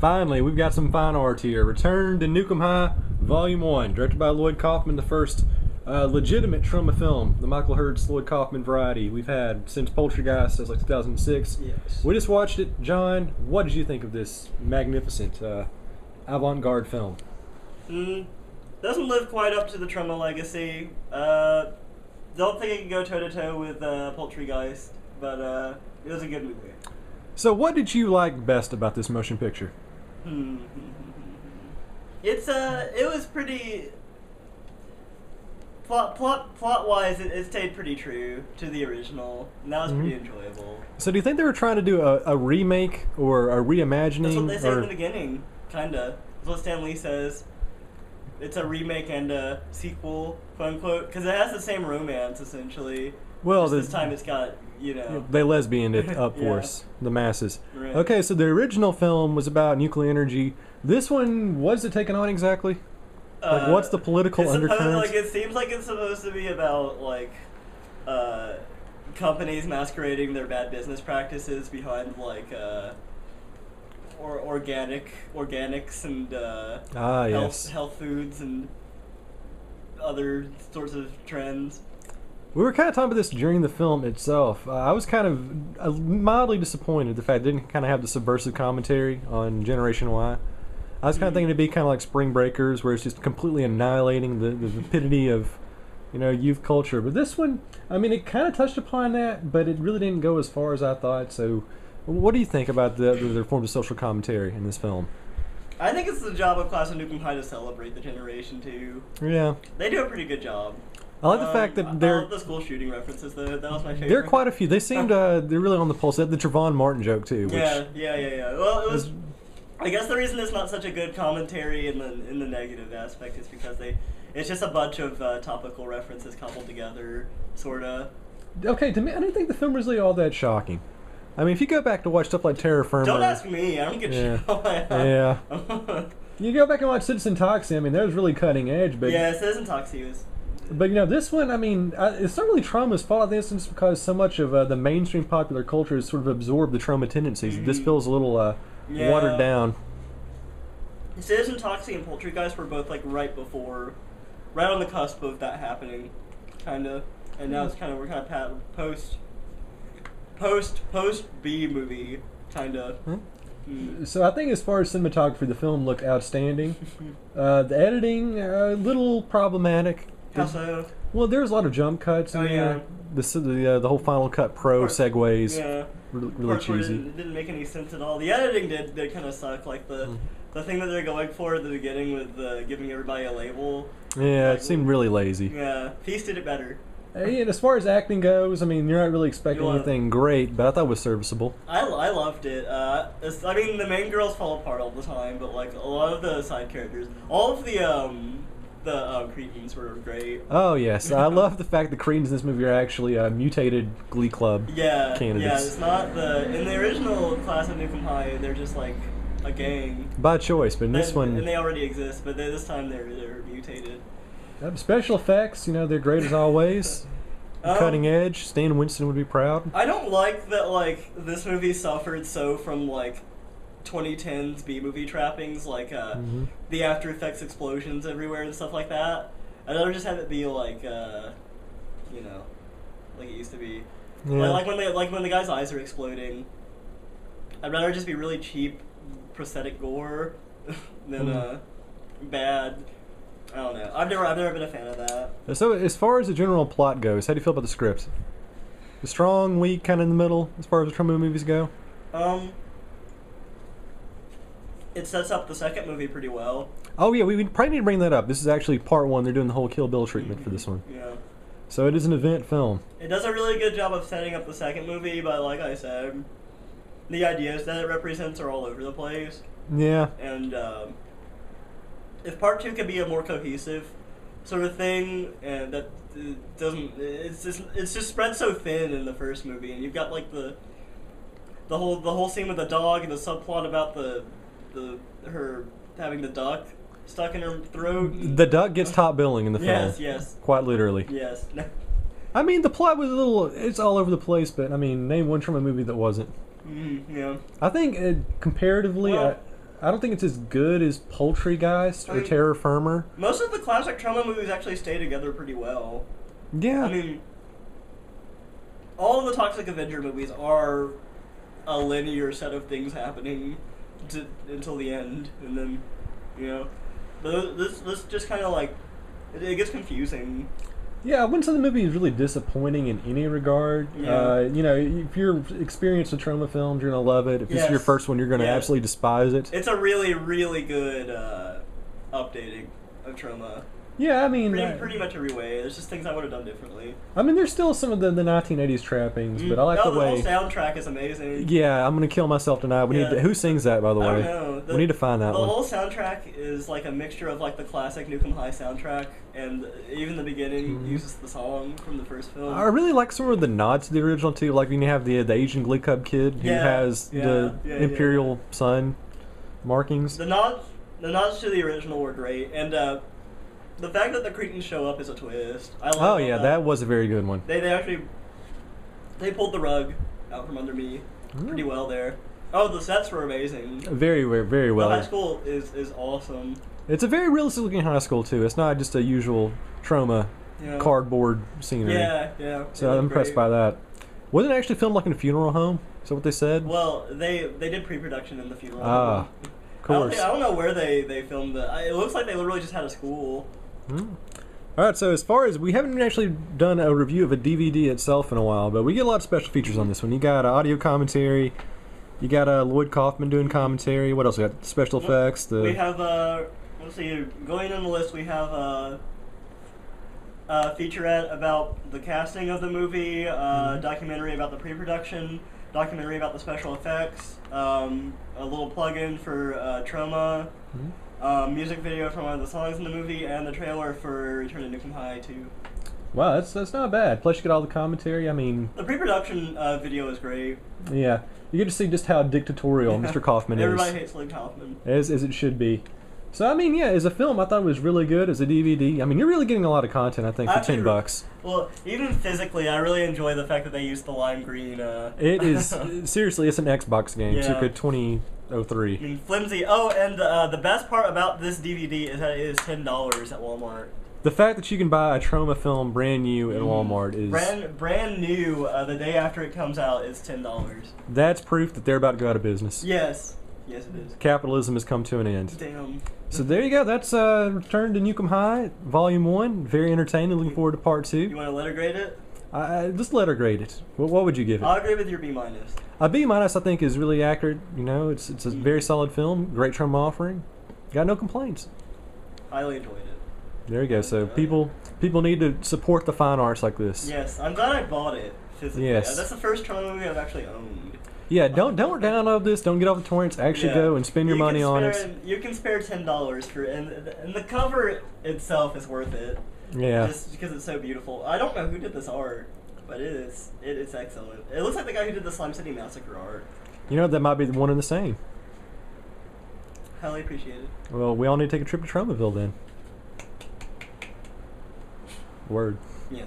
Finally, we've got some fine art here. Return to Nuke 'Em High, Volume 1, directed by Lloyd Kaufman, the first legitimate Troma film, the Michael Hurd, Lloyd Kaufman variety we've had since Poultrygeist, as like 2006. Yes. We just watched it. John, what did you think of this magnificent avant-garde film? Doesn't live quite up to the Troma legacy. Don't think it can go toe-to-toe with Poultrygeist, but it was a good movie. So what did you like best about this motion picture? It was pretty plot-wise. It stayed pretty true to the original, and that was pretty enjoyable. So do you think they were trying to do a remake or a reimagining? That's what they said in the beginning, kinda. That's what Stan Lee says. It's a remake and a sequel, quote unquote, because it has the same romance essentially. Well, this time it's got, they lesbianed it up for Yeah. us, the masses. Right. Okay, so the original film was about nuclear energy. This one, what is it taking on exactly? Like, what's the political undercurrent? It seems like it's supposed to be about companies masquerading their bad business practices behind organics and health foods and other sorts of trends. We were kind of talking about this during the film itself. I was kind of mildly disappointed the fact it didn't kind of have the subversive commentary on Generation Y. I was kind of thinking it'd be kind of like Spring Breakers, where it's just completely annihilating the vapidity of, youth culture. But this one, I mean, it kind of touched upon that, but it really didn't go as far as I thought. So, what do you think about the forms of social commentary in this film? I think it's the job of Class of Nuke 'Em High to celebrate the generation too. Yeah, they do a pretty good job. I like the fact that I love the school shooting references. That was my favorite. There are quite a few. They seemed they're really on the pulse. They had the Trayvon Martin joke too. Which Yeah. Well, it was. I guess the reason it's not such a good commentary in the negative aspect is because it's just a bunch of topical references coupled together, sorta. Okay, to me, I didn't think the film was really all that shocking. I mean, if you go back to watch stuff like Terra Firma... Don't ask me, I don't get shit. Yeah. You go back and watch Citizen Toxie, I mean, that was really cutting edge, but... Yeah, Citizen Toxie was... But, this one, I mean, it's not really Troma's fault in this instance because so much of the mainstream popular culture has sort of absorbed the Troma tendencies. This feels a little watered down. Citizen Toxie and Poultrygeist were both, right on the cusp of that happening, kind of. And now we're kind of post B movie, kind of. So I think as far as cinematography, the film looked outstanding. The editing, a little problematic. How so? Well, there's a lot of jump cuts. Yeah. The whole Final Cut Pro segues. Yeah. Really cheesy. It didn't make any sense at all. The editing did kind of suck. Like the thing that they're going for at the beginning with giving everybody a label. Yeah, it seemed really lazy. Yeah, Peace did it better. And as far as acting goes, I mean, you're not really expecting anything great, but I thought it was serviceable. I loved it. I mean, the main girls fall apart all the time, but a lot of the side characters, all of the Cretans were great. Oh yes, I love the fact the Cretans in this movie are actually mutated Glee Club candidates. Yeah, it's not in the original Class of Nuke 'Em High, they're just like a gang by choice, but in this one, and they already exist, but this time they're mutated. Special effects, they're great as always. Cutting edge. Stan Winston would be proud. I don't like that. This movie suffered so from 2010s B movie trappings, the After Effects explosions everywhere and stuff like that. I'd rather just have it be like it used to be. Yeah. When the guy's eyes are exploding. I'd rather just be really cheap prosthetic gore than bad. I don't know. I've never been a fan of that. So as far as the general plot goes, how do you feel about the script? The strong, weak, kind of in the middle, as far as the Troma movies go? It sets up the second movie pretty well. Oh yeah, we probably need to bring that up. This is actually part one. They're doing the whole Kill Bill treatment for this one. Yeah. So it is an event film. It does a really good job of setting up the second movie, but like I said, the ideas that it represents are all over the place. Yeah. And if part two could be a more cohesive sort of thing, and that doesn't, it's just spread so thin in the first movie, and you've got the whole scene with the dog and the subplot about her having the duck stuck in her throat. The duck gets top billing in the film. Yes. Quite literally. Yes. I mean, the plot was it's all over the place, but I mean, name one Troma movie that wasn't. Yeah. I think comparatively, Well, I don't think it's as good as Poultrygeist or Terror Firmer. Most of the classic Troma movies actually stay together pretty well. Yeah. I mean, all of the Toxic Avenger movies are a linear set of things happening until the end, and then, you know, but this just kind of like, it gets confusing. Yeah, I wouldn't say the movie is really disappointing in any regard. Yeah. You know, if you're experienced with Troma films, you're going to love it. If this is your first one, you're going to absolutely despise it. It's a really, really good updating of Troma. Yeah, I mean... Pretty much every way. There's just things I would have done differently. I mean, there's still some of the 1980s trappings, but I like the way... the whole soundtrack is amazing. Yeah, I'm going to kill myself tonight. We need to, who sings that, by the way? I don't know. We need to find that one. The whole soundtrack is like a mixture of like the classic Nuke High soundtrack, and even the beginning uses the song from the first film. I really like some of the nods to the original, too. Like when you have the Asian Glee Club kid who has the Imperial Sun markings. The nods to the original were great, and the fact that the Cretans show up is a twist. I love that was a very good one. They actually pulled the rug out from under me pretty well there. Oh, the sets were amazing. Very, very well. The high school is awesome. It's a very realistic looking high school too. It's not just a usual Troma cardboard scenery. Yeah. So I'm impressed by that. Wasn't it actually filmed like in a funeral home? Is that what they said? Well, they did pre-production in the funeral home. Of course. I don't know where they filmed it. It looks like they literally just had a school. Alright, so as far as we haven't actually done a review of a DVD itself in a while, but we get a lot of special features on this one. You got audio commentary, you got Lloyd Kaufman doing commentary. What else? We got special effects. We have let's see. Going on the list, we have a featurette about the casting of the movie, documentary about the pre-production, documentary about the special effects, a little plug-in for Troma. Music video from one of the songs in the movie, and the trailer for Return to Nuke High 2. Wow, that's not bad. Plus you get all the commentary. I mean... The pre-production video is great. Yeah. You get to see just how dictatorial Mr. Kaufman is. Everybody hates Lloyd Kaufman. As it should be. So, I mean, yeah, as a film, I thought it was really good. As a DVD, I mean, you're really getting a lot of content, I think, for $10. Well, even physically, I really enjoy the fact that they used the lime green. It is... seriously, it's an Xbox game. Yeah. Circa 2003. I mean, flimsy. Oh, and the best part about this DVD is that it is $10 at Walmart. The fact that you can buy a Troma film brand new at Walmart is... Brand new, the day after it comes out, is $10. That's proof that they're about to go out of business. Yes. Yes, it is. Capitalism has come to an end. Damn. So there you go. That's Return to Nuke High, Volume 1. Very entertaining. Looking forward to Part 2. You want to letter grade it? Just letter grade it. What would you give it? I'll agree with your B-. A B-, I think, is really accurate. You know, it's a very solid film. Great Troma offering. Got no complaints. Highly enjoyed it. There you go. So people need to support the fine arts like this. Yes, I'm glad I bought it physically. Yes. That's the first Troma movie I've actually owned. Yeah, don't download this. Don't get off the torrents. Actually go and spend your money on it. You can spare $10 for and the cover itself is worth it. Yeah. Just because it's so beautiful. I don't know who did this art, but it's excellent. It looks like the guy who did the Slime City Massacre art. You know, that might be the one and the same. Highly appreciated. Well, we all need to take a trip to Tromaville then. Word. Yeah.